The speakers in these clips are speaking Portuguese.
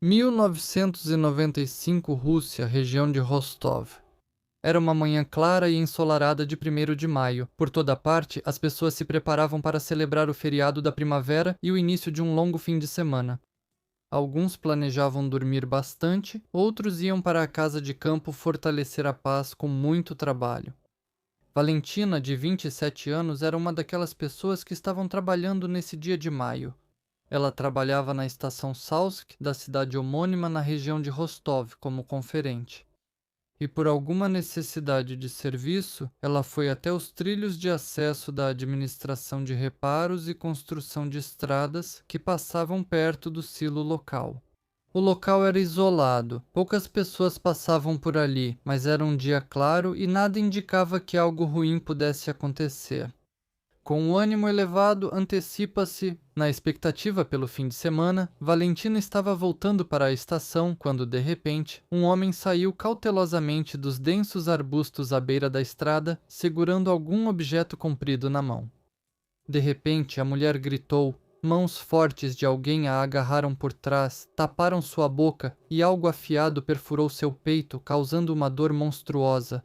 1995, Rússia, região de Rostov. Era uma manhã clara e ensolarada de 1º de maio. Por toda parte, as pessoas se preparavam para celebrar o feriado da primavera e o início de um longo fim de semana. Alguns planejavam dormir bastante, outros iam para a casa de campo fortalecer a paz com muito trabalho. Valentina, de 27 anos, era uma daquelas pessoas que estavam trabalhando nesse dia de maio. Ela trabalhava na estação Salsk da cidade homônima na região de Rostov como conferente. E por alguma necessidade de serviço, ela foi até os trilhos de acesso da administração de reparos e construção de estradas que passavam perto do silo local. O local era isolado, poucas pessoas passavam por ali, mas era um dia claro e nada indicava que algo ruim pudesse acontecer. Com o ânimo elevado, antecipa-se, na expectativa pelo fim de semana, Valentina estava voltando para a estação quando, de repente, um homem saiu cautelosamente dos densos arbustos à beira da estrada, segurando algum objeto comprido na mão. De repente, a mulher gritou, mãos fortes de alguém a agarraram por trás, taparam sua boca e algo afiado perfurou seu peito, causando uma dor monstruosa.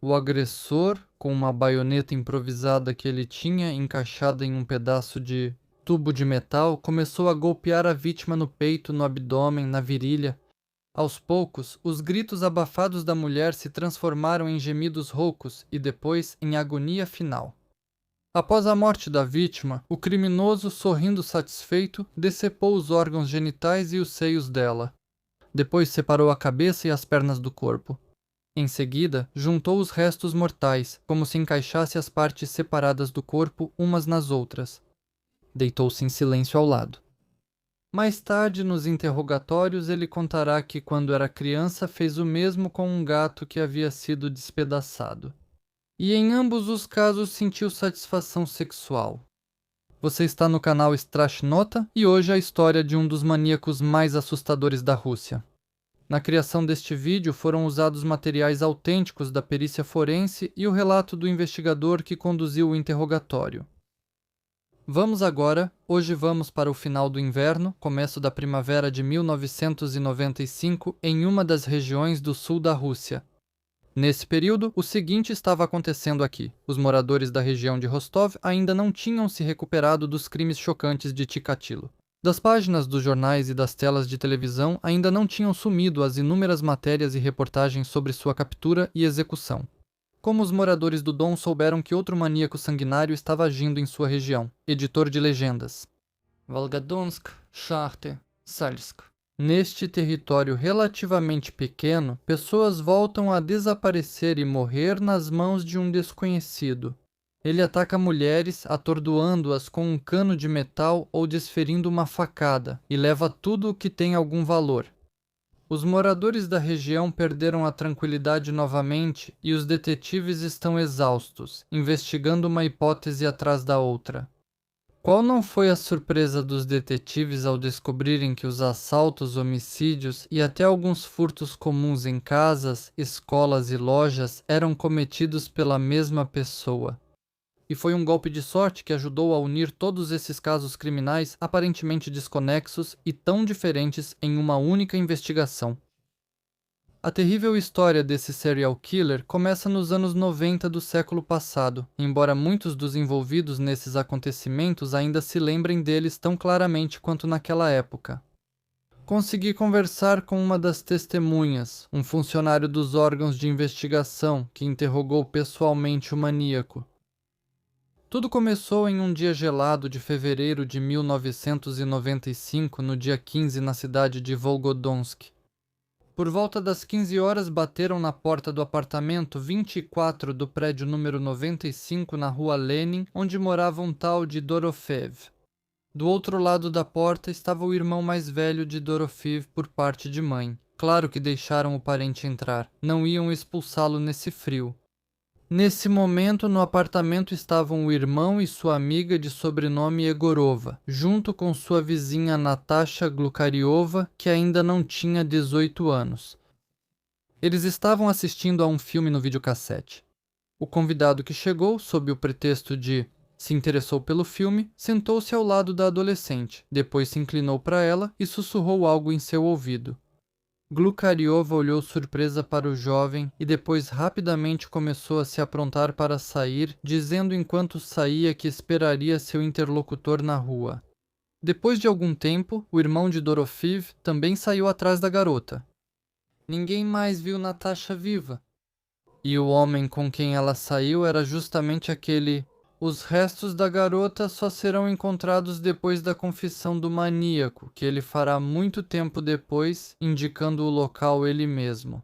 O agressor, com uma baioneta improvisada que ele tinha encaixada em um pedaço de tubo de metal, começou a golpear a vítima no peito, no abdômen, na virilha. Aos poucos, os gritos abafados da mulher se transformaram em gemidos roucos e depois em agonia final. Após a morte da vítima, o criminoso, sorrindo satisfeito, decepou os órgãos genitais e os seios dela. Depois separou a cabeça e as pernas do corpo. Em seguida, juntou os restos mortais, como se encaixasse as partes separadas do corpo umas nas outras. Deitou-se em silêncio ao lado. Mais tarde, nos interrogatórios, ele contará que, quando era criança, fez o mesmo com um gato que havia sido despedaçado. E em ambos os casos sentiu satisfação sexual. Você está no canal Strashnota e hoje a história de um dos maníacos mais assustadores da Rússia. Na criação deste vídeo foram usados materiais autênticos da perícia forense e o relato do investigador que conduziu o interrogatório. Hoje vamos para o final do inverno, começo da primavera de 1995, em uma das regiões do sul da Rússia. Nesse período, o seguinte estava acontecendo aqui. Os moradores da região de Rostov ainda não tinham se recuperado dos crimes chocantes de Chikatilo. Das páginas dos jornais e das telas de televisão ainda não tinham sumido as inúmeras matérias e reportagens sobre sua captura e execução. Como os moradores do Don souberam que outro maníaco sanguinário estava agindo em sua região? Editor de legendas. Volgodonsk, Shakhty, Salsk. Neste território relativamente pequeno, pessoas voltam a desaparecer e morrer nas mãos de um desconhecido. Ele ataca mulheres, atordoando-as com um cano de metal ou desferindo uma facada, e leva tudo o que tem algum valor. Os moradores da região perderam a tranquilidade novamente e os detetives estão exaustos, investigando uma hipótese atrás da outra. Qual não foi a surpresa dos detetives ao descobrirem que os assaltos, homicídios e até alguns furtos comuns em casas, escolas e lojas eram cometidos pela mesma pessoa? E foi um golpe de sorte que ajudou a unir todos esses casos criminais aparentemente desconexos e tão diferentes em uma única investigação. A terrível história desse serial killer começa nos anos 90 do século passado, embora muitos dos envolvidos nesses acontecimentos ainda se lembrem deles tão claramente quanto naquela época. Consegui conversar com uma das testemunhas, um funcionário dos órgãos de investigação que interrogou pessoalmente o maníaco. Tudo começou em um dia gelado de fevereiro de 1995, no dia 15, na cidade de Volgodonsk. Por volta das 15 horas bateram na porta do apartamento 24 do prédio número 95 na rua Lenin, onde morava um tal de Dorofeev. Do outro lado da porta estava o irmão mais velho de Dorofeev por parte de mãe. Claro que deixaram o parente entrar, não iam expulsá-lo nesse frio. Nesse momento, no apartamento estavam o irmão e sua amiga de sobrenome Egorova, junto com sua vizinha Natasha Glukariova, que ainda não tinha 18 anos. Eles estavam assistindo a um filme no videocassete. O convidado que chegou, sob o pretexto de Se interessou pelo filme, sentou-se ao lado da adolescente, depois se inclinou para ela e sussurrou algo em seu ouvido. Glukariova olhou surpresa para o jovem e depois rapidamente começou a se aprontar para sair, dizendo enquanto saía que esperaria seu interlocutor na rua. Depois de algum tempo, o irmão de Dorofiv também saiu atrás da garota. Ninguém mais viu Natasha viva. E o homem com quem ela saiu era justamente aquele... Os restos da garota só serão encontrados depois da confissão do maníaco, que ele fará muito tempo depois, indicando o local ele mesmo.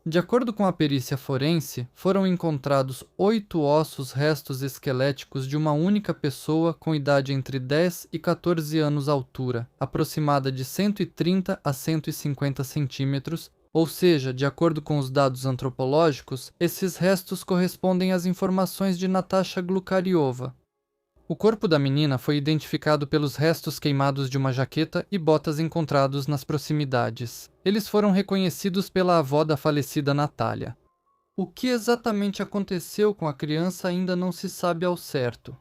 De acordo com a perícia forense, foram encontrados 8 ossos restos esqueléticos de uma única pessoa com idade entre 10 e 14 anos altura, aproximada de 130 a 150 centímetros, ou seja, de acordo com os dados antropológicos, esses restos correspondem às informações de Natasha Glukariova. O corpo da menina foi identificado pelos restos queimados de uma jaqueta e botas encontrados nas proximidades. Eles foram reconhecidos pela avó da falecida Natália. O que exatamente aconteceu com a criança ainda não se sabe ao certo.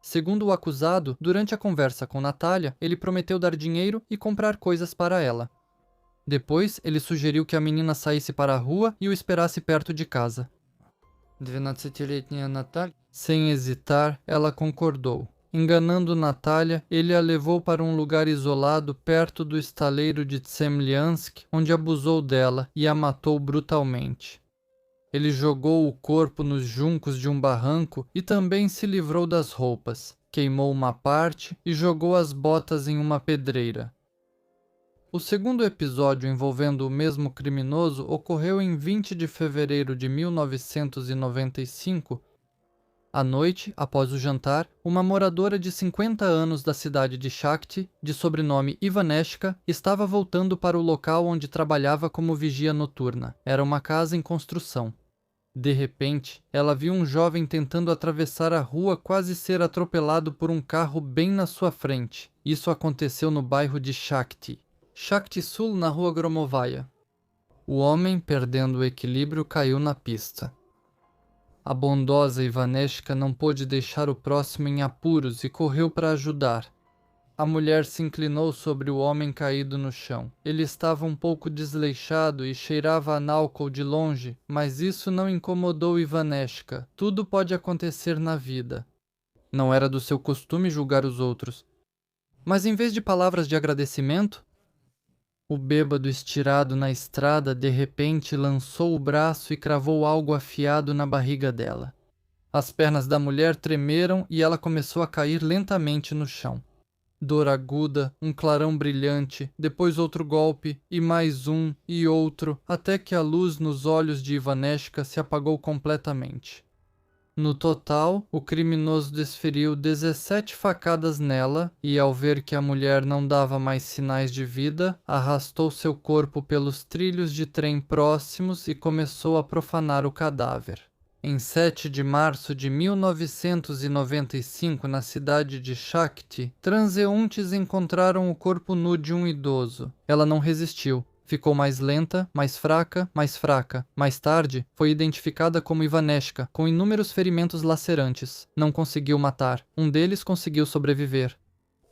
Segundo o acusado, durante a conversa com Natália, ele prometeu dar dinheiro e comprar coisas para ela. Depois, ele sugeriu que a menina saísse para a rua e o esperasse perto de casa. 12-летняя Natália. Sem hesitar, ela concordou. Enganando Natália, ele a levou para um lugar isolado perto do estaleiro de Tsemliansk, onde abusou dela e a matou brutalmente. Ele jogou o corpo nos juncos de um barranco e também se livrou das roupas. Queimou uma parte e jogou as botas em uma pedreira. O segundo episódio envolvendo o mesmo criminoso ocorreu em 20 de fevereiro de 1995. À noite, após o jantar, uma moradora de 50 anos da cidade de Shakhty, de sobrenome Ivaneshka, estava voltando para o local onde trabalhava como vigia noturna. Era uma casa em construção. De repente, ela viu um jovem tentando atravessar a rua, quase ser atropelado por um carro bem na sua frente. Isso aconteceu no bairro de Shakhty Sul, na rua Gromovaya. O homem, perdendo o equilíbrio, caiu na pista. A bondosa Ivaneshka não pôde deixar o próximo em apuros e correu para ajudar. A mulher se inclinou sobre o homem caído no chão. Ele estava um pouco desleixado e cheirava a álcool de longe, mas isso não incomodou Ivaneshka. Tudo pode acontecer na vida. Não era do seu costume julgar os outros. Mas em vez de palavras de agradecimento, o bêbado estirado na estrada de repente lançou o braço e cravou algo afiado na barriga dela. As pernas da mulher tremeram e ela começou a cair lentamente no chão. Dor aguda, um clarão brilhante, depois outro golpe, e mais um, e outro, até que a luz nos olhos de Ivaneshka se apagou completamente. No total, o criminoso desferiu 17 facadas nela e, ao ver que a mulher não dava mais sinais de vida, arrastou seu corpo pelos trilhos de trem próximos e começou a profanar o cadáver. Em 7 de março de 1995, na cidade de Shakhty, transeuntes encontraram o corpo nu de um idoso. Ela não resistiu. Ficou mais lenta, mais fraca, mais fraca. Mais tarde, foi identificada como Ivaneshka, com inúmeros ferimentos lacerantes. Não conseguiu matar. Um deles conseguiu sobreviver.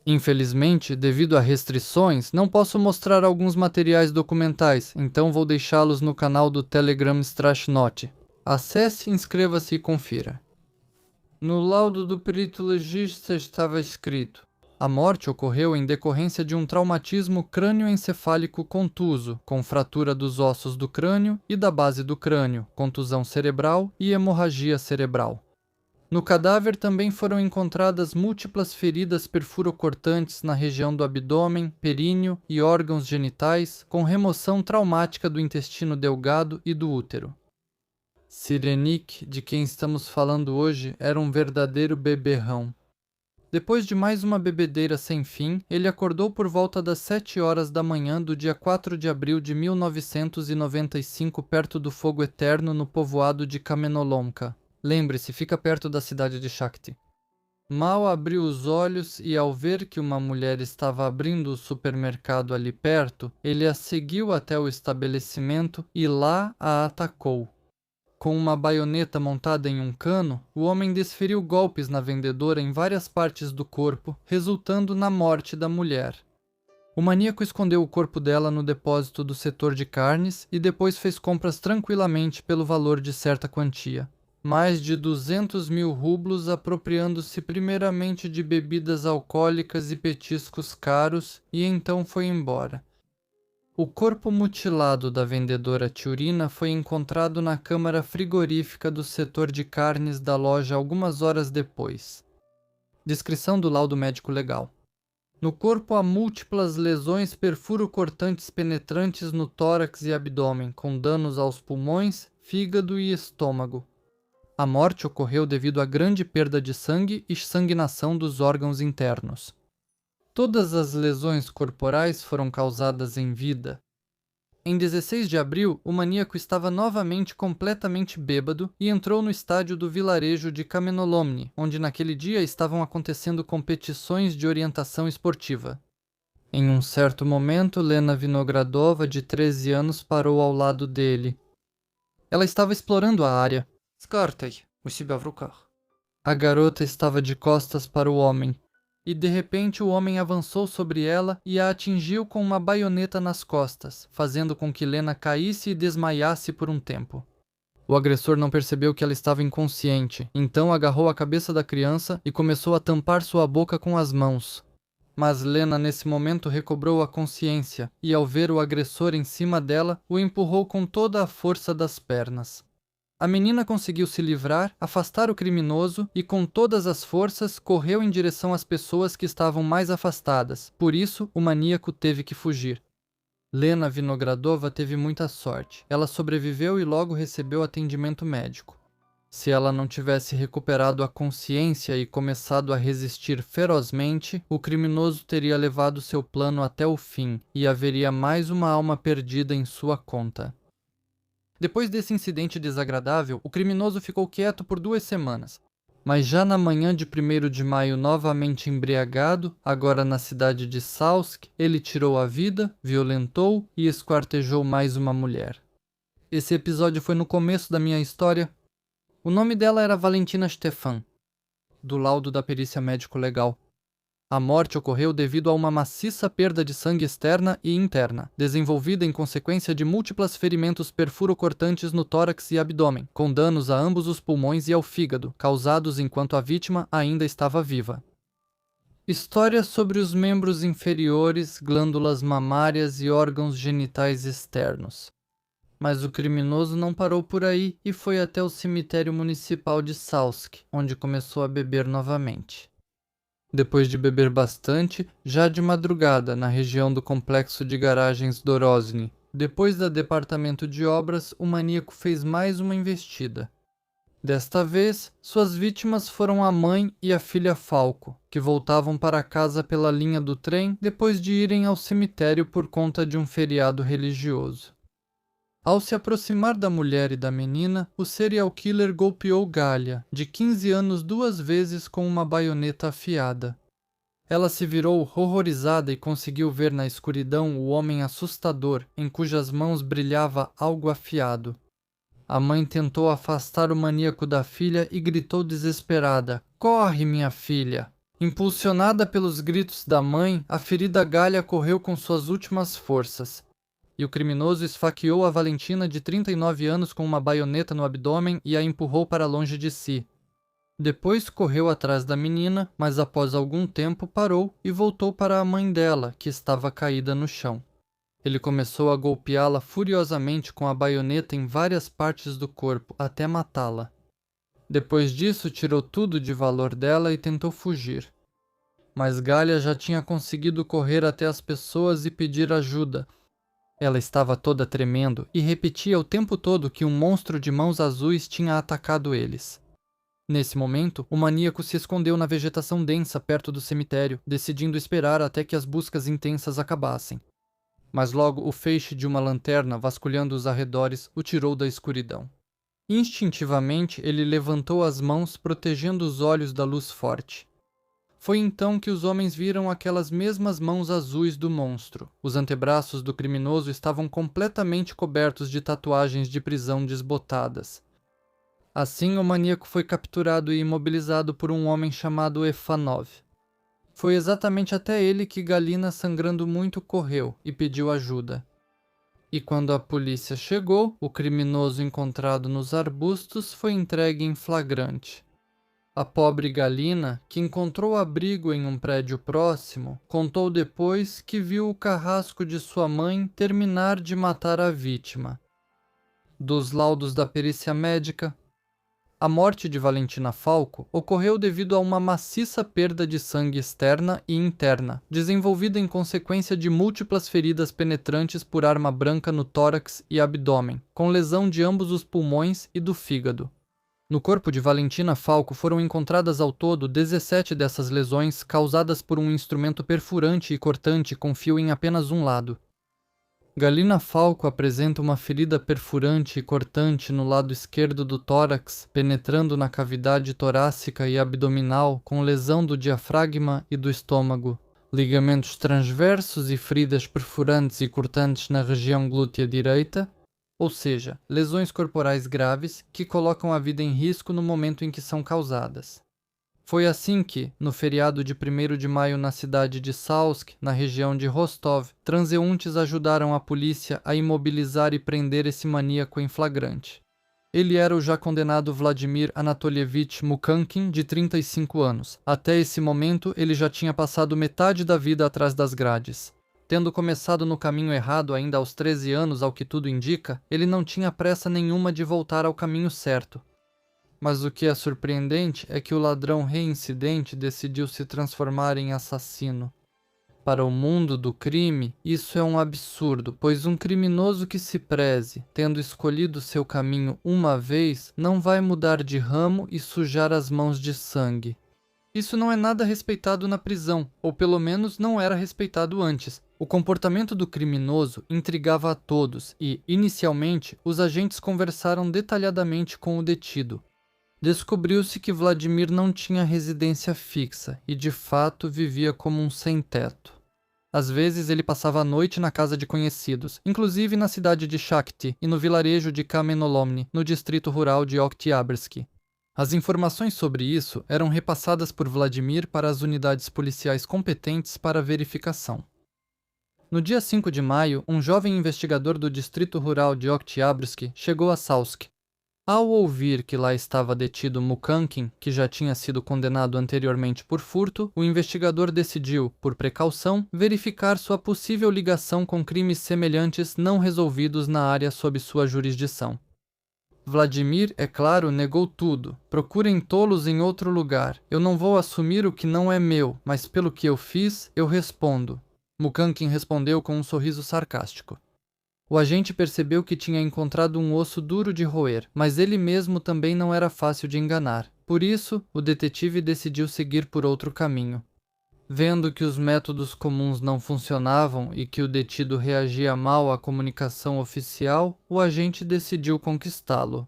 Infelizmente, devido a restrições, não posso mostrar alguns materiais documentais, então vou deixá-los no canal do Telegram Strashnote. Acesse, inscreva-se e confira. No laudo do perito legista estava escrito: a morte ocorreu em decorrência de um traumatismo crânioencefálico contuso, com fratura dos ossos do crânio e da base do crânio, contusão cerebral e hemorragia cerebral. No cadáver também foram encontradas múltiplas feridas perfurocortantes na região do abdômen, períneo e órgãos genitais, com remoção traumática do intestino delgado e do útero. Sirenik, de quem estamos falando hoje, era um verdadeiro beberrão. Depois de mais uma bebedeira sem fim, ele acordou por volta das 7 horas da manhã do dia 4 de abril de 1995 perto do fogo eterno no povoado de Kamenolomka. Lembre-se, fica perto da cidade de Shakhty. Mal abriu os olhos e, ao ver que uma mulher estava abrindo o supermercado ali perto, ele a seguiu até o estabelecimento e lá a atacou. Com uma baioneta montada em um cano, o homem desferiu golpes na vendedora em várias partes do corpo, resultando na morte da mulher. O maníaco escondeu o corpo dela no depósito do setor de carnes e depois fez compras tranquilamente pelo valor de certa quantia. Mais de 200 mil rublos, apropriando-se primeiramente de bebidas alcoólicas e petiscos caros, e então foi embora. O corpo mutilado da vendedora Tiurina foi encontrado na câmara frigorífica do setor de carnes da loja algumas horas depois. Descrição do laudo médico legal. No corpo há múltiplas lesões perfuro-cortantes penetrantes no tórax e abdômen, com danos aos pulmões, fígado e estômago. A morte ocorreu devido à grande perda de sangue e sanguinação dos órgãos internos. Todas as lesões corporais foram causadas em vida. Em 16 de abril, o maníaco estava novamente completamente bêbado e entrou no estádio do vilarejo de Kamenolomni, onde naquele dia estavam acontecendo competições de orientação esportiva. Em um certo momento, Lena Vinogradova, de 13 anos, parou ao lado dele. Ela estava explorando a área. Skartay, у себя в руках. A garota estava de costas para o homem. E de repente o homem avançou sobre ela e a atingiu com uma baioneta nas costas, fazendo com que Lena caísse e desmaiasse por um tempo. O agressor não percebeu que ela estava inconsciente, então agarrou a cabeça da criança e começou a tampar sua boca com as mãos. Mas Lena nesse momento recobrou a consciência e, ao ver o agressor em cima dela, o empurrou com toda a força das pernas. A menina conseguiu se livrar, afastar o criminoso e, com todas as forças, correu em direção às pessoas que estavam mais afastadas. Por isso, o maníaco teve que fugir. Lena Vinogradova teve muita sorte. Ela sobreviveu e logo recebeu atendimento médico. Se ela não tivesse recuperado a consciência e começado a resistir ferozmente, o criminoso teria levado seu plano até o fim e haveria mais uma alma perdida em sua conta. Depois desse incidente desagradável, o criminoso ficou quieto por 2 semanas. Mas já na manhã de 1º de maio, novamente embriagado, agora na cidade de Salsk, ele tirou a vida, violentou e esquartejou mais uma mulher. Esse episódio foi no começo da minha história. O nome dela era Valentina Stefan, do laudo da perícia médico-legal. A morte ocorreu devido a uma maciça perda de sangue externa e interna, desenvolvida em consequência de múltiplos ferimentos perfuro-cortantes no tórax e abdômen, com danos a ambos os pulmões e ao fígado, causados enquanto a vítima ainda estava viva. História sobre os membros inferiores, glândulas mamárias e órgãos genitais externos. Mas o criminoso não parou por aí e foi até o cemitério municipal de Salsk, onde começou a beber novamente. Depois de beber bastante, já de madrugada, na região do complexo de garagens Dorozhny, depois do departamento de obras, o maníaco fez mais uma investida. Desta vez, suas vítimas foram a mãe e a filha Falco, que voltavam para casa pela linha do trem depois de irem ao cemitério por conta de um feriado religioso. Ao se aproximar da mulher e da menina, o serial killer golpeou Galia, de 15 anos 2 vezes com uma baioneta afiada. Ela se virou horrorizada e conseguiu ver na escuridão o homem assustador, em cujas mãos brilhava algo afiado. A mãe tentou afastar o maníaco da filha e gritou desesperada: "Corre, minha filha!" Impulsionada pelos gritos da mãe, a ferida Galia correu com suas últimas forças. E o criminoso esfaqueou a Valentina, de 39 anos, com uma baioneta no abdômen e a empurrou para longe de si. Depois correu atrás da menina, mas após algum tempo parou e voltou para a mãe dela, que estava caída no chão. Ele começou a golpeá-la furiosamente com a baioneta em várias partes do corpo, até matá-la. Depois disso, tirou tudo de valor dela e tentou fugir. Mas Galia já tinha conseguido correr até as pessoas e pedir ajuda. Ela estava toda tremendo e repetia o tempo todo que um monstro de mãos azuis tinha atacado eles. Nesse momento, o maníaco se escondeu na vegetação densa perto do cemitério, decidindo esperar até que as buscas intensas acabassem. Mas logo o feixe de uma lanterna vasculhando os arredores o tirou da escuridão. Instintivamente, ele levantou as mãos, protegendo os olhos da luz forte. Foi então que os homens viram aquelas mesmas mãos azuis do monstro. Os antebraços do criminoso estavam completamente cobertos de tatuagens de prisão desbotadas. Assim, o maníaco foi capturado e imobilizado por um homem chamado Efanov. Foi exatamente até ele que Galina, sangrando muito, correu e pediu ajuda. E quando a polícia chegou, o criminoso encontrado nos arbustos foi entregue em flagrante. A pobre Galina, que encontrou abrigo em um prédio próximo, contou depois que viu o carrasco de sua mãe terminar de matar a vítima. Dos laudos da perícia médica, a morte de Valentina Falco ocorreu devido a uma maciça perda de sangue externa e interna, desenvolvida em consequência de múltiplas feridas penetrantes por arma branca no tórax e abdômen, com lesão de ambos os pulmões e do fígado. No corpo de Valentina Falco foram encontradas ao todo 17 dessas lesões causadas por um instrumento perfurante e cortante com fio em apenas um lado. Galina Falco apresenta uma ferida perfurante e cortante no lado esquerdo do tórax, penetrando na cavidade torácica e abdominal com lesão do diafragma e do estômago, ligamentos transversos e feridas perfurantes e cortantes na região glútea direita, ou seja, lesões corporais graves que colocam a vida em risco no momento em que são causadas. Foi assim que, no feriado de 1º de maio na cidade de Salsk, na região de Rostov, transeuntes ajudaram a polícia a imobilizar e prender esse maníaco em flagrante. Ele era o já condenado Vladimir Anatolievich Mukankin, de 35 anos. Até esse momento, ele já tinha passado metade da vida atrás das grades. Tendo começado no caminho errado ainda aos 13 anos, ao que tudo indica, ele não tinha pressa nenhuma de voltar ao caminho certo. Mas o que é surpreendente é que o ladrão reincidente decidiu se transformar em assassino. Para o mundo do crime, isso é um absurdo, pois um criminoso que se preze, tendo escolhido seu caminho uma vez, não vai mudar de ramo e sujar as mãos de sangue. Isso não é nada respeitado na prisão, ou pelo menos não era respeitado antes. O comportamento do criminoso intrigava a todos e, inicialmente, os agentes conversaram detalhadamente com o detido. Descobriu-se que Vladimir não tinha residência fixa e, de fato, vivia como um sem-teto. Às vezes, ele passava a noite na casa de conhecidos, inclusive na cidade de Shakhty e no vilarejo de Kamenolomny, no distrito rural de Oktyabrsk. As informações sobre isso eram repassadas por Vladimir para as unidades policiais competentes para verificação. No dia 5 de maio, um jovem investigador do distrito rural de Oktyabrsk chegou a Salsk. Ao ouvir que lá estava detido Mukankin, que já tinha sido condenado anteriormente por furto, o investigador decidiu, por precaução, verificar sua possível ligação com crimes semelhantes não resolvidos na área sob sua jurisdição. Vladimir, é claro, negou tudo. Procurem tolos em outro lugar. Eu não vou assumir o que não é meu, mas pelo que eu fiz, eu respondo. Mukankin respondeu com um sorriso sarcástico. O agente percebeu que tinha encontrado um osso duro de roer, mas ele mesmo também não era fácil de enganar. Por isso, o detetive decidiu seguir por outro caminho. Vendo que os métodos comuns não funcionavam e que o detido reagia mal à comunicação oficial, o agente decidiu conquistá-lo.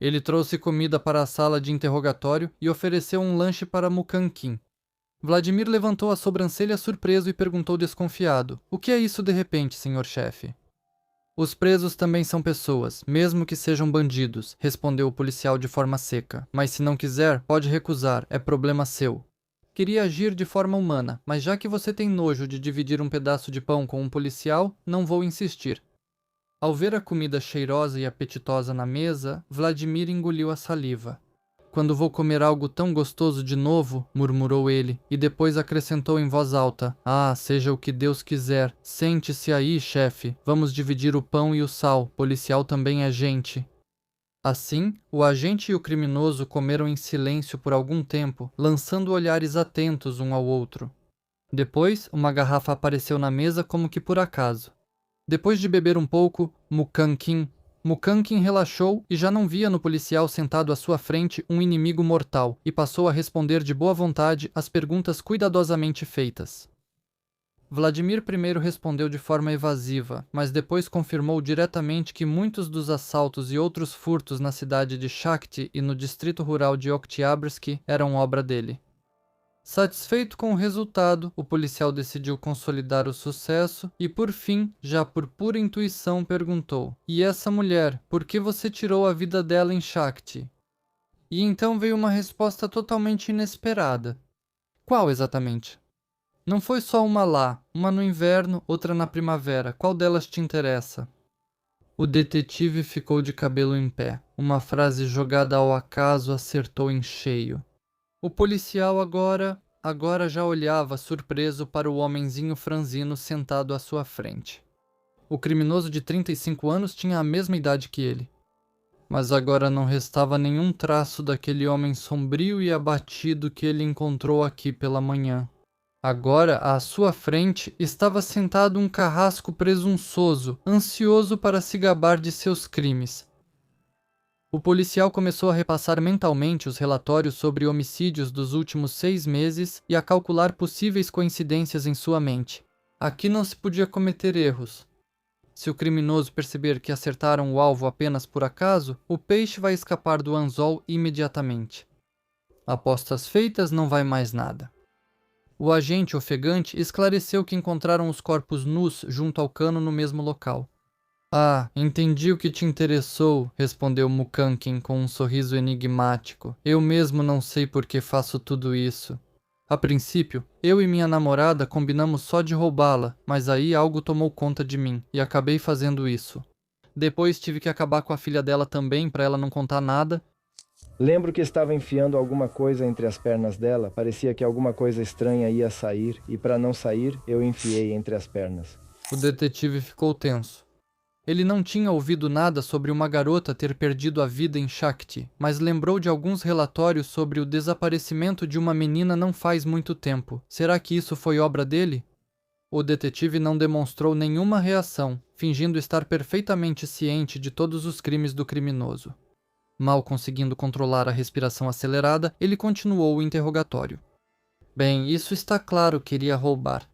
Ele trouxe comida para a sala de interrogatório e ofereceu um lanche para Mukankin. Vladimir levantou a sobrancelha surpreso e perguntou desconfiado: "O que é isso de repente, senhor chefe?" "Os presos também são pessoas, mesmo que sejam bandidos", respondeu o policial de forma seca. "Mas se não quiser, pode recusar, é problema seu." Queria agir de forma humana, mas já que você tem nojo de dividir um pedaço de pão com um policial, não vou insistir. Ao ver a comida cheirosa e apetitosa na mesa, Vladimir engoliu a saliva. "Quando vou comer algo tão gostoso de novo", murmurou ele, e depois acrescentou em voz alta: "Ah, seja o que Deus quiser. Sente-se aí, chefe. Vamos dividir o pão e o sal. Policial também é gente." Assim, o agente e o criminoso comeram em silêncio por algum tempo, lançando olhares atentos um ao outro. Depois, uma garrafa apareceu na mesa como que por acaso. Depois de beber um pouco, Mukankin relaxou e já não via no policial sentado à sua frente um inimigo mortal e passou a responder de boa vontade às perguntas cuidadosamente feitas. Vladimir primeiro respondeu de forma evasiva, mas depois confirmou diretamente que muitos dos assaltos e outros furtos na cidade de Shakhty e no distrito rural de Oktyabrsk eram obra dele. Satisfeito com o resultado, o policial decidiu consolidar o sucesso e, por fim, já por pura intuição, perguntou: "E essa mulher, por que você tirou a vida dela em Shakhty?" E então veio uma resposta totalmente inesperada. Qual exatamente? Não foi só uma lá, uma no inverno, outra na primavera. Qual delas te interessa? O detetive ficou de cabelo em pé. Uma frase jogada ao acaso acertou em cheio. O policial agora já olhava surpreso para o homenzinho franzino sentado à sua frente. O criminoso de 35 anos tinha a mesma idade que ele. Mas agora não restava nenhum traço daquele homem sombrio e abatido que ele encontrou aqui pela manhã. Agora, à sua frente, estava sentado um carrasco presunçoso, ansioso para se gabar de seus crimes. O policial começou a repassar mentalmente os relatórios sobre homicídios dos últimos 6 meses e a calcular possíveis coincidências em sua mente. Aqui não se podia cometer erros. Se o criminoso perceber que acertaram o alvo apenas por acaso, o peixe vai escapar do anzol imediatamente. Apostas feitas, não vai mais nada. O agente ofegante esclareceu que encontraram os corpos nus junto ao cano no mesmo local. Ah, entendi o que te interessou, respondeu Mukankin com um sorriso enigmático. Eu mesmo não sei por que faço tudo isso. A princípio, eu e minha namorada combinamos só de roubá-la, mas aí algo tomou conta de mim e acabei fazendo isso. Depois tive que acabar com a filha dela também para ela não contar nada. Lembro que estava enfiando alguma coisa entre as pernas dela, parecia que alguma coisa estranha ia sair, e para não sair, eu enfiei entre as pernas. O detetive ficou tenso. Ele não tinha ouvido nada sobre uma garota ter perdido a vida em Shakti, mas lembrou de alguns relatórios sobre o desaparecimento de uma menina não faz muito tempo. Será que isso foi obra dele? O detetive não demonstrou nenhuma reação, fingindo estar perfeitamente ciente de todos os crimes do criminoso. Mal conseguindo controlar a respiração acelerada, ele continuou o interrogatório. Bem, isso está claro que iria roubar.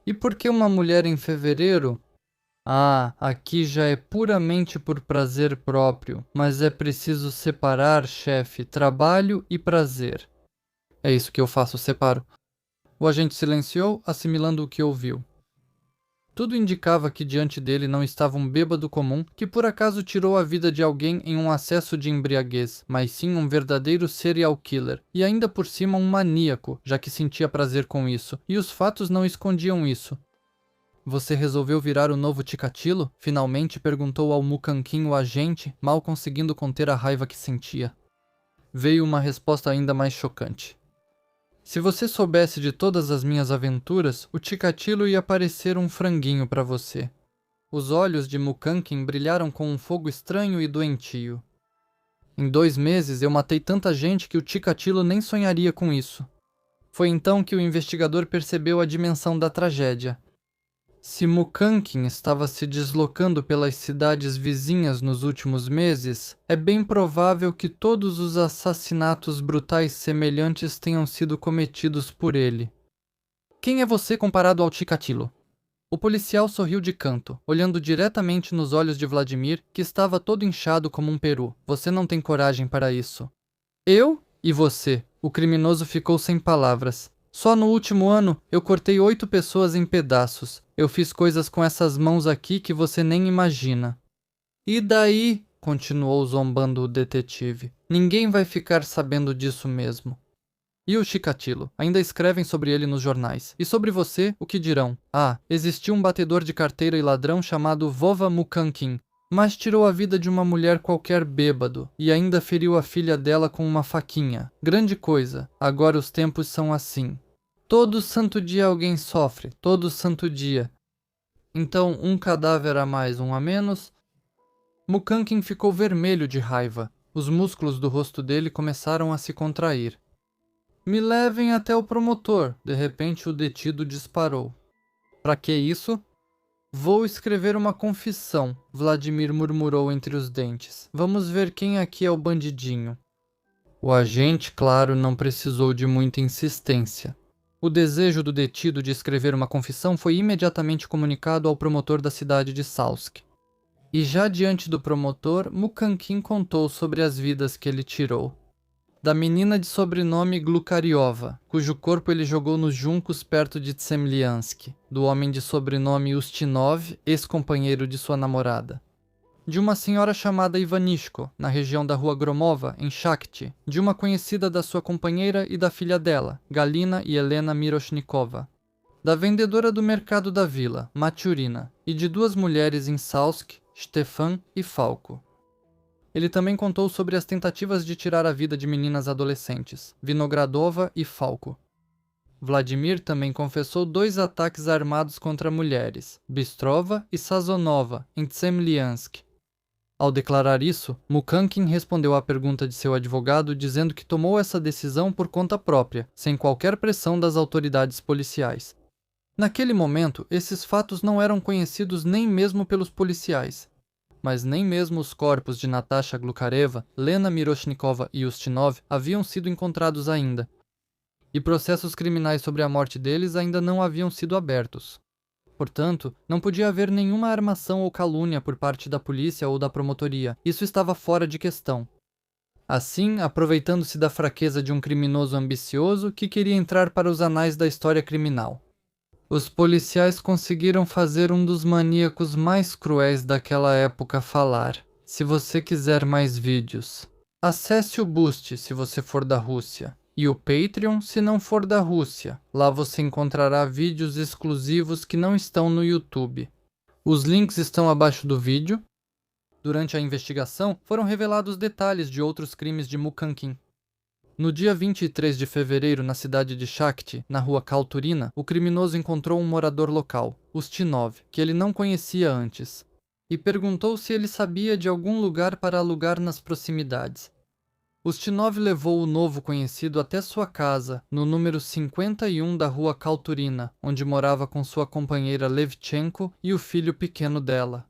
E por que uma mulher em fevereiro? Ah, aqui já é puramente por prazer próprio, mas é preciso separar, chefe, trabalho e prazer. É isso que eu faço, separo. O agente silenciou, assimilando o que ouviu. Tudo indicava que diante dele não estava um bêbado comum que por acaso tirou a vida de alguém em um acesso de embriaguez, mas sim um verdadeiro serial killer, e ainda por cima um maníaco, já que sentia prazer com isso, e os fatos não escondiam isso. Você resolveu virar o novo Chikatilo? Finalmente perguntou ao Mukankin o agente, mal conseguindo conter a raiva que sentia. Veio uma resposta ainda mais chocante. Se você soubesse de todas as minhas aventuras, o Chikatilo ia parecer um franguinho para você. Os olhos de Mukankin brilharam com um fogo estranho e doentio. Em 2 meses eu matei tanta gente que o Chikatilo nem sonharia com isso. Foi então que o investigador percebeu a dimensão da tragédia. Se Mukankin estava se deslocando pelas cidades vizinhas nos últimos meses, é bem provável que todos os assassinatos brutais semelhantes tenham sido cometidos por ele. Quem é você comparado ao Chikatilo? O policial sorriu de canto, olhando diretamente nos olhos de Vladimir, que estava todo inchado como um peru. Você não tem coragem para isso. Eu e você. O criminoso ficou sem palavras. Só no último ano, eu cortei 8 pessoas em pedaços. Eu fiz coisas com essas mãos aqui que você nem imagina. E daí? Continuou zombando o detetive. Ninguém vai ficar sabendo disso mesmo. E o Chikatilo? Ainda escrevem sobre ele nos jornais. E sobre você, o que dirão? Ah, existiu um batedor de carteira e ladrão chamado Vova Mukankin, mas tirou a vida de uma mulher qualquer bêbado, e ainda feriu a filha dela com uma faquinha. Grande coisa, agora os tempos são assim. Todo santo dia alguém sofre, todo santo dia. Então, um cadáver a mais, um a menos? Mukankin ficou vermelho de raiva. Os músculos do rosto dele começaram a se contrair. Me levem até o promotor. De repente, o detido disparou. Pra que isso? Vou escrever uma confissão, Vladimir murmurou entre os dentes. Vamos ver quem aqui é o bandidinho. O agente, claro, não precisou de muita insistência. O desejo do detido de escrever uma confissão foi imediatamente comunicado ao promotor da cidade de Salsk. E já diante do promotor, Mukankin contou sobre as vidas que ele tirou. Da menina de sobrenome Glukariova, cujo corpo ele jogou nos juncos perto de Tsemliansk, do homem de sobrenome Ustinov, ex-companheiro de sua namorada. de uma senhora chamada Ivanishko, na região da rua Gromova, em Shakhty, de uma conhecida da sua companheira e da filha dela, Galina e Helena Miroshnikova, da vendedora do mercado da vila, Maturina, e de duas mulheres em Salsk, Stefan e Falco. Ele também contou sobre as tentativas de tirar a vida de meninas adolescentes, Vinogradova e Falco. Vladimir também confessou 2 ataques armados contra mulheres, Bistrova e Sazonova, em Tsemliansk. Ao declarar isso, Mukankin respondeu à pergunta de seu advogado dizendo que tomou essa decisão por conta própria, sem qualquer pressão das autoridades policiais. Naquele momento, esses fatos não eram conhecidos nem mesmo pelos policiais. Mas nem mesmo os corpos de Natasha Glukareva, Lena Miroshnikova e Ustinov haviam sido encontrados ainda. E processos criminais sobre a morte deles ainda não haviam sido abertos. Portanto, não podia haver nenhuma armação ou calúnia por parte da polícia ou da promotoria. Isso estava fora de questão. Assim, aproveitando-se da fraqueza de um criminoso ambicioso que queria entrar para os anais da história criminal, os policiais conseguiram fazer um dos maníacos mais cruéis daquela época falar. Se você quiser mais vídeos, acesse o Boost se você for da Rússia, e o Patreon se não for da Rússia. Lá você encontrará vídeos exclusivos que não estão no YouTube. Os links estão abaixo do vídeo. Durante a investigação, foram revelados detalhes de outros crimes de Mukankin. No dia 23 de fevereiro, na cidade de Shakhty, na rua Kalturina, o criminoso encontrou um morador local, Ustinov, que ele não conhecia antes, e perguntou se ele sabia de algum lugar para alugar nas proximidades. Ustinov levou o novo conhecido até sua casa, no número 51 da rua Kalturina, onde morava com sua companheira Levchenko e o filho pequeno dela.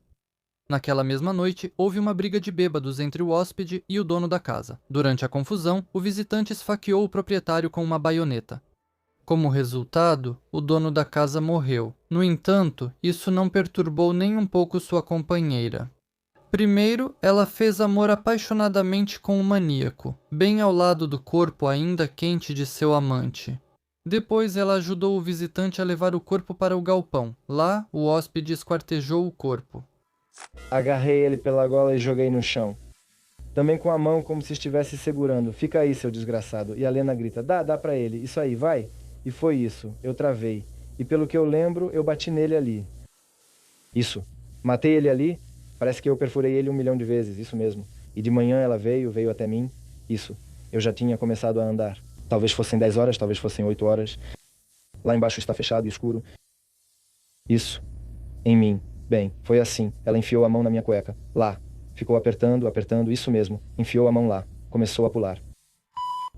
Naquela mesma noite, houve uma briga de bêbados entre o hóspede e o dono da casa. Durante a confusão, o visitante esfaqueou o proprietário com uma baioneta. Como resultado, o dono da casa morreu. No entanto, isso não perturbou nem um pouco sua companheira. Primeiro, ela fez amor apaixonadamente com o maníaco, bem ao lado do corpo ainda quente de seu amante. Depois, ela ajudou o visitante a levar o corpo para o galpão. Lá, o hóspede esquartejou o corpo. Agarrei ele pela gola e joguei no chão. Também com a mão como se estivesse segurando. Fica aí, seu desgraçado. E a Lena grita, dá pra ele. Isso aí, vai. E foi isso. Eu travei. E pelo que eu lembro, eu bati nele ali. Isso. Matei ele ali. Parece que eu perfurei ele 1 milhão de vezes. Isso mesmo. E de manhã ela veio até mim. Isso. Eu já tinha começado a andar. Talvez fossem 10 horas, talvez fossem 8 horas. Lá embaixo está fechado e escuro. Isso. Em mim. Bem, foi assim. Ela enfiou a mão na minha cueca. Lá. Ficou apertando, isso mesmo. Enfiou a mão lá. Começou a pular.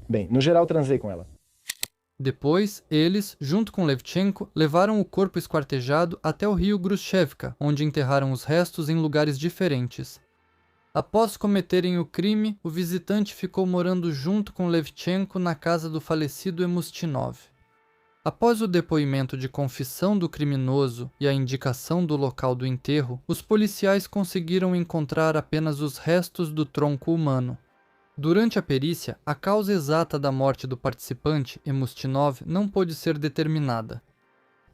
Bem, no geral transei com ela. Depois, eles, junto com Levchenko, levaram o corpo esquartejado até o rio Grushevka, onde enterraram os restos em lugares diferentes. Após cometerem o crime, o visitante ficou morando junto com Levchenko na casa do falecido Emustinov. Após o depoimento de confissão do criminoso e a indicação do local do enterro, os policiais conseguiram encontrar apenas os restos do tronco humano. Durante a perícia, a causa exata da morte do participante, Emustinov, não pôde ser determinada.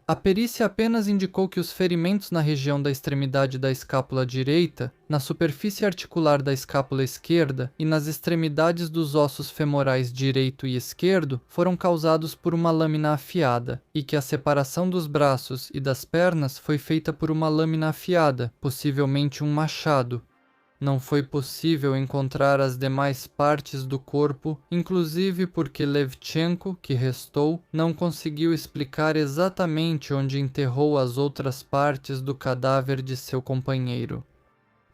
A perícia apenas indicou que os ferimentos na região da extremidade da escápula direita, na superfície articular da escápula esquerda e nas extremidades dos ossos femorais direito e esquerdo foram causados por uma lâmina afiada, e que a separação dos braços e das pernas foi feita por uma lâmina afiada, possivelmente um machado. Não foi possível encontrar as demais partes do corpo, inclusive porque Levchenko, que restou, não conseguiu explicar exatamente onde enterrou as outras partes do cadáver de seu companheiro.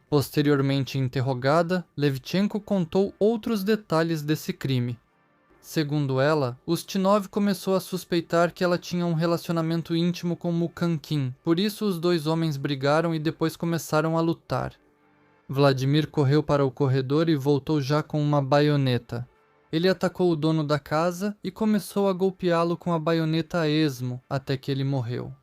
Posteriormente interrogada, Levchenko contou outros detalhes desse crime. Segundo ela, Ustinov começou a suspeitar que ela tinha um relacionamento íntimo com Mukankin, por isso os dois homens brigaram e depois começaram a lutar. Vladimir correu para o corredor e voltou já com uma baioneta. Ele atacou o dono da casa e começou a golpeá-lo com a baioneta a esmo, até que ele morreu.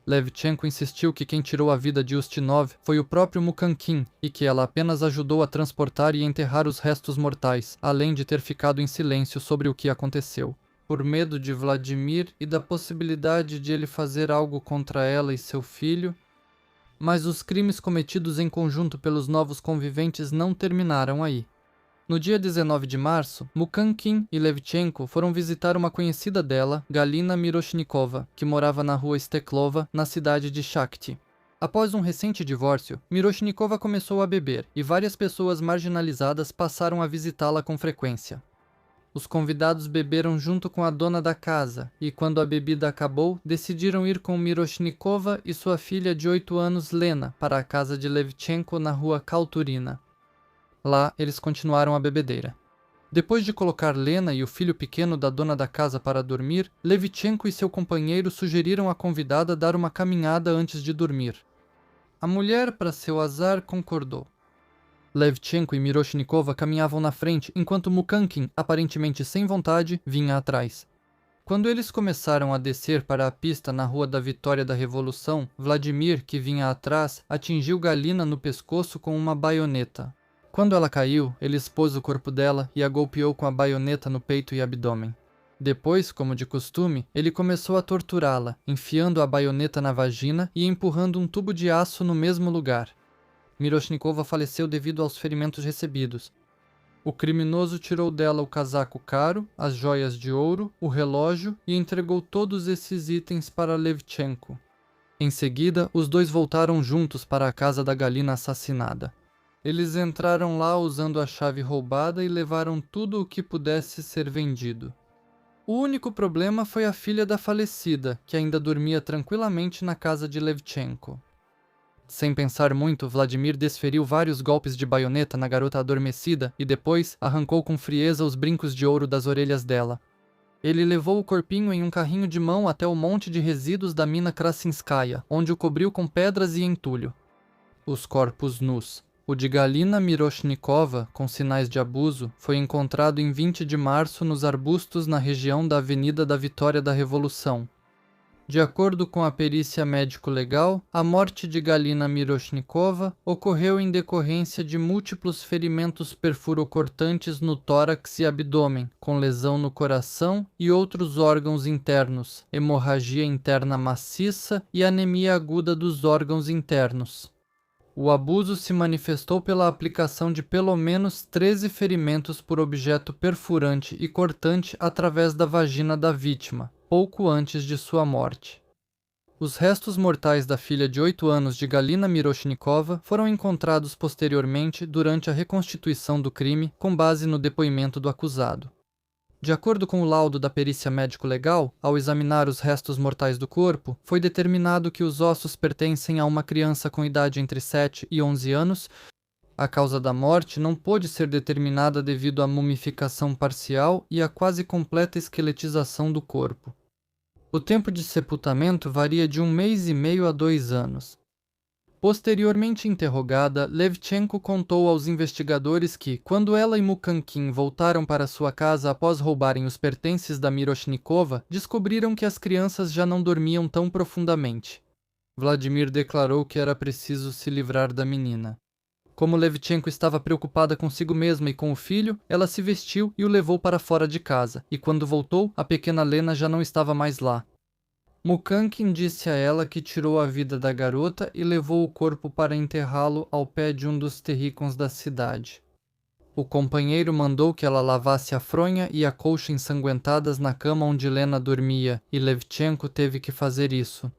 Levchenko insistiu que quem tirou a vida de Ustinov foi o próprio Mukankin e que ela apenas ajudou a transportar e enterrar os restos mortais, além de ter ficado em silêncio sobre o que aconteceu. Por medo de Vladimir e da possibilidade de ele fazer algo contra ela e seu filho, Mas os crimes cometidos em conjunto pelos novos conviventes não terminaram aí. No dia 19 de março, Mukankin e Levchenko foram visitar uma conhecida dela, Galina Miroshnikova, que morava na rua Steklova, na cidade de Shakhty. Após um recente divórcio, Miroshnikova começou a beber e várias pessoas marginalizadas passaram a visitá-la com frequência. Os convidados beberam junto com a dona da casa e, quando a bebida acabou, decidiram ir com Miroshnikova e sua filha de 8 anos, Lena, para a casa de Levchenko na rua Kalturina. Lá, eles continuaram a bebedeira. Depois de colocar Lena e o filho pequeno da dona da casa para dormir, Levchenko e seu companheiro sugeriram à convidada dar uma caminhada antes de dormir. A mulher, para seu azar, concordou. Levchenko e Miroshnikova caminhavam na frente, enquanto Mukankin, aparentemente sem vontade, vinha atrás. Quando eles começaram a descer para a pista na Rua da Vitória da Revolução, Vladimir, que vinha atrás, atingiu Galina no pescoço com uma baioneta. Quando ela caiu, ele expôs o corpo dela e a golpeou com a baioneta no peito e abdômen. Depois, como de costume, ele começou a torturá-la, enfiando a baioneta na vagina e empurrando um tubo de aço no mesmo lugar. Miroshnikova faleceu devido aos ferimentos recebidos. O criminoso tirou dela o casaco caro, as joias de ouro, o relógio e entregou todos esses itens para Levchenko. Em seguida, os dois voltaram juntos para a casa da Galina assassinada. Eles entraram lá usando a chave roubada e levaram tudo o que pudesse ser vendido. O único problema foi a filha da falecida, que ainda dormia tranquilamente na casa de Levchenko. Sem pensar muito, Vladimir desferiu vários golpes de baioneta na garota adormecida e depois arrancou com frieza os brincos de ouro das orelhas dela. Ele levou o corpinho em um carrinho de mão até o monte de resíduos da mina Krasinskaya, onde o cobriu com pedras e entulho. Os corpos nus. O de Galina Miroshnikova, com sinais de abuso, foi encontrado em 20 de março nos arbustos na região da Avenida da Vitória da Revolução. De acordo com a perícia médico-legal, a morte de Galina Miroshnikova ocorreu em decorrência de múltiplos ferimentos perfurocortantes no tórax e abdômen, com lesão no coração e outros órgãos internos, hemorragia interna maciça e anemia aguda dos órgãos internos. O abuso se manifestou pela aplicação de pelo menos 13 ferimentos por objeto perfurante e cortante através da vagina da vítima, pouco antes de sua morte. Os restos mortais da filha de 8 anos de Galina Miroshnikova foram encontrados posteriormente durante a reconstituição do crime com base no depoimento do acusado. De acordo com o laudo da perícia médico-legal, ao examinar os restos mortais do corpo, foi determinado que os ossos pertencem a uma criança com idade entre 7 e 11 anos. A causa da morte não pôde ser determinada devido à mumificação parcial e à quase completa esqueletização do corpo. O tempo de sepultamento varia de 1 mês e meio a 2 anos. Posteriormente interrogada, Levchenko contou aos investigadores que, quando ela e Mukankin voltaram para sua casa após roubarem os pertences da Miroshnikova, descobriram que as crianças já não dormiam tão profundamente. Vladimir declarou que era preciso se livrar da menina. Como Levchenko estava preocupada consigo mesma e com o filho, ela se vestiu e o levou para fora de casa, e quando voltou, a pequena Lena já não estava mais lá. Mukankin disse a ela que tirou a vida da garota e levou o corpo para enterrá-lo ao pé de um dos terríconos da cidade. O companheiro mandou que ela lavasse a fronha e a colcha ensanguentadas na cama onde Lena dormia, e Levchenko teve que fazer isso.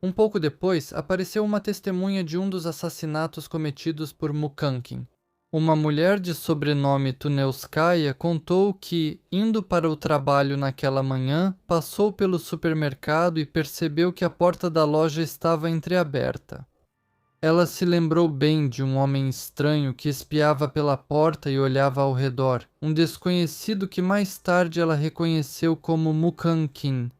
Um pouco depois, apareceu uma testemunha de um dos assassinatos cometidos por Mukankin. Uma mulher de sobrenome Tunelskaya contou que, indo para o trabalho naquela manhã, passou pelo supermercado e percebeu que a porta da loja estava entreaberta. Ela se lembrou bem de um homem estranho que espiava pela porta e olhava ao redor, um desconhecido que mais tarde ela reconheceu como Mukankin.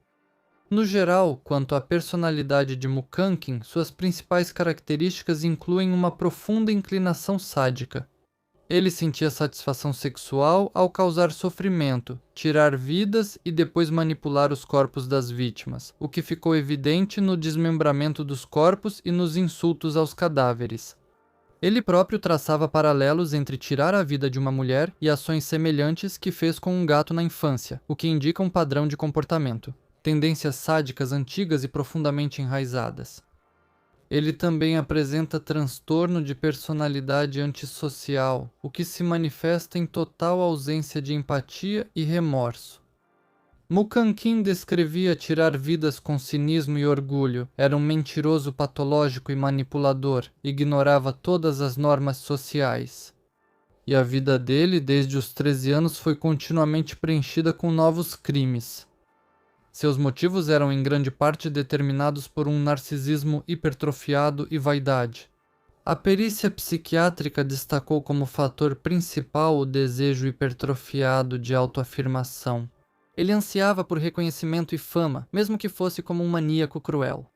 No geral, quanto à personalidade de Mukankin, suas principais características incluem uma profunda inclinação sádica. Ele sentia satisfação sexual ao causar sofrimento, tirar vidas e depois manipular os corpos das vítimas, o que ficou evidente no desmembramento dos corpos e nos insultos aos cadáveres. Ele próprio traçava paralelos entre tirar a vida de uma mulher e ações semelhantes que fez com um gato na infância, o que indica um padrão de comportamento, tendências sádicas antigas e profundamente enraizadas. Ele também apresenta transtorno de personalidade antissocial, o que se manifesta em total ausência de empatia e remorso. Mukankin descrevia tirar vidas com cinismo e orgulho. Era um mentiroso patológico e manipulador, ignorava todas as normas sociais. E a vida dele, desde os 13 anos, foi continuamente preenchida com novos crimes. Seus motivos eram em grande parte determinados por um narcisismo hipertrofiado e vaidade. A perícia psiquiátrica destacou como fator principal o desejo hipertrofiado de autoafirmação. Ele ansiava por reconhecimento e fama, mesmo que fosse como um maníaco cruel.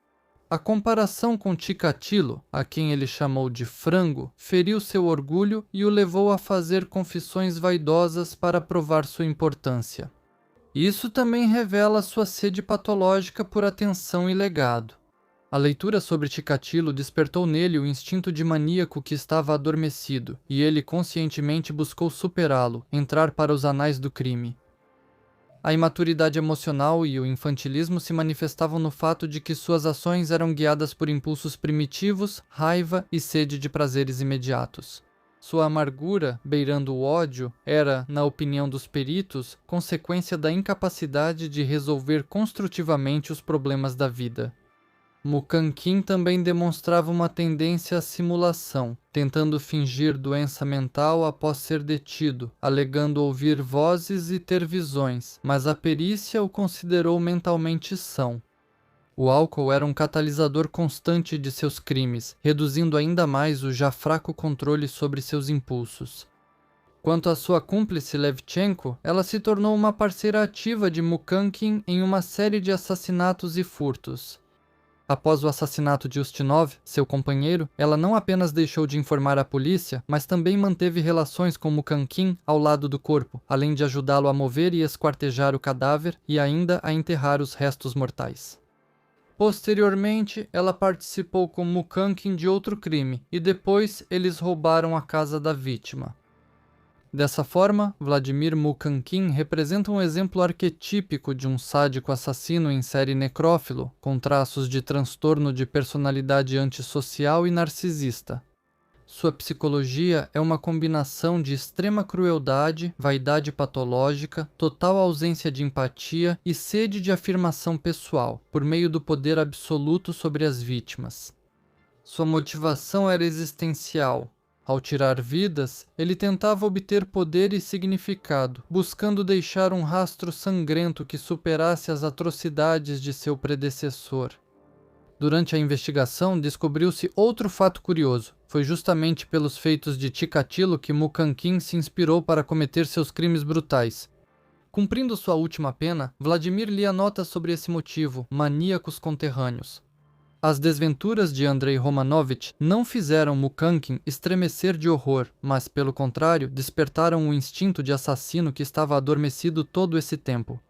A comparação com Chikatilo, a quem ele chamou de frango, feriu seu orgulho e o levou a fazer confissões vaidosas para provar sua importância. Isso também revela sua sede patológica por atenção e legado. A leitura sobre Chikatilo despertou nele o instinto de maníaco que estava adormecido, e ele conscientemente buscou superá-lo, entrar para os anais do crime. A imaturidade emocional e o infantilismo se manifestavam no fato de que suas ações eram guiadas por impulsos primitivos, raiva e sede de prazeres imediatos. Sua amargura, beirando o ódio, era, na opinião dos peritos, consequência da incapacidade de resolver construtivamente os problemas da vida. Mukankin também demonstrava uma tendência à simulação, tentando fingir doença mental após ser detido, alegando ouvir vozes e ter visões, mas a perícia o considerou mentalmente são. O álcool era um catalisador constante de seus crimes, reduzindo ainda mais o já fraco controle sobre seus impulsos. Quanto à sua cúmplice Levchenko, ela se tornou uma parceira ativa de Mukankin em uma série de assassinatos e furtos. Após o assassinato de Ustinov, seu companheiro, ela não apenas deixou de informar a polícia, mas também manteve relações com Mukankin ao lado do corpo, além de ajudá-lo a mover e esquartejar o cadáver e ainda a enterrar os restos mortais. Posteriormente, ela participou com Mukankin de outro crime, e depois eles roubaram a casa da vítima. Dessa forma, Vladimir Mukankin representa um exemplo arquetípico de um sádico assassino em série necrófilo, com traços de transtorno de personalidade antissocial e narcisista. Sua psicologia é uma combinação de extrema crueldade, vaidade patológica, total ausência de empatia e sede de afirmação pessoal, por meio do poder absoluto sobre as vítimas. Sua motivação era existencial. Ao tirar vidas, ele tentava obter poder e significado, buscando deixar um rastro sangrento que superasse as atrocidades de seu predecessor. Durante a investigação, descobriu-se outro fato curioso. Foi justamente pelos feitos de Chikatilo que Mukankin se inspirou para cometer seus crimes brutais. Cumprindo sua última pena, Vladimir lia notas sobre esse motivo, maníacos conterrâneos. As desventuras de Andrei Romanovich não fizeram Mukankin estremecer de horror, mas, pelo contrário, despertaram o instinto de assassino que estava adormecido todo esse tempo.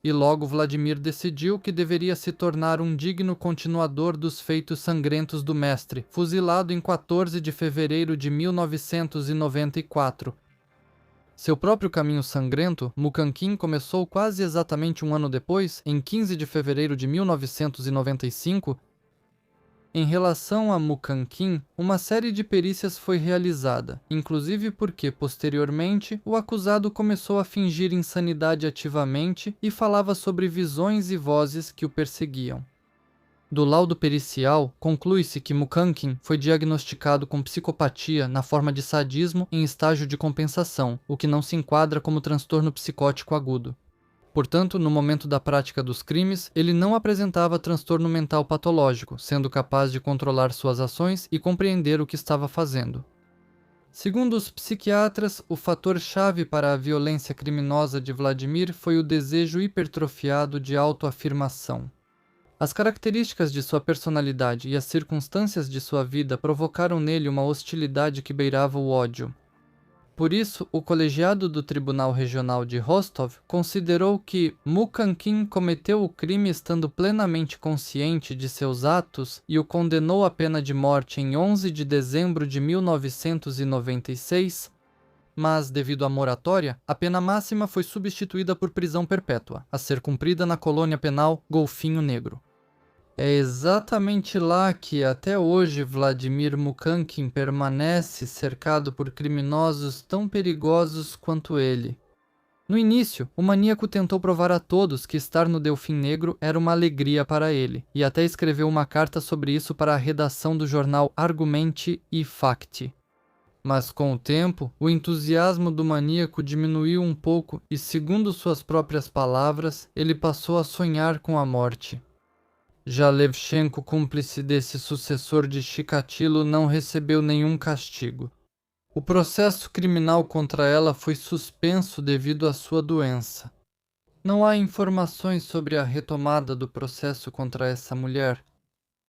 E logo Vladimir decidiu que deveria se tornar um digno continuador dos feitos sangrentos do mestre, fuzilado em 14 de fevereiro de 1994. Seu próprio caminho sangrento, Mukankin começou quase exatamente um ano depois, em 15 de fevereiro de 1995. Em relação a Mukankin, uma série de perícias foi realizada, inclusive porque, posteriormente, o acusado começou a fingir insanidade ativamente e falava sobre visões e vozes que o perseguiam. Do laudo pericial, conclui-se que Mukankin foi diagnosticado com psicopatia na forma de sadismo em estágio de compensação, o que não se enquadra como transtorno psicótico agudo. Portanto, no momento da prática dos crimes, ele não apresentava transtorno mental patológico, sendo capaz de controlar suas ações e compreender o que estava fazendo. Segundo os psiquiatras, o fator-chave para a violência criminosa de Vladimir foi o desejo hipertrofiado de autoafirmação. As características de sua personalidade e as circunstâncias de sua vida provocaram nele uma hostilidade que beirava o ódio. Por isso, o colegiado do Tribunal Regional de Rostov considerou que Mukankin cometeu o crime estando plenamente consciente de seus atos e o condenou à pena de morte em 11 de dezembro de 1996, mas, devido à moratória, a pena máxima foi substituída por prisão perpétua, a ser cumprida na colônia penal Golfinho Negro. É exatamente lá que, até hoje, Vladimir Mukankin permanece cercado por criminosos tão perigosos quanto ele. No início, o maníaco tentou provar a todos que estar no Delfim Negro era uma alegria para ele, e até escreveu uma carta sobre isso para a redação do jornal Argumente e Facti. Mas com o tempo, o entusiasmo do maníaco diminuiu um pouco e, segundo suas próprias palavras, ele passou a sonhar com a morte. Já Levchenko, cúmplice desse sucessor de Chikatilo, não recebeu nenhum castigo. O processo criminal contra ela foi suspenso devido à sua doença. Não há informações sobre a retomada do processo contra essa mulher,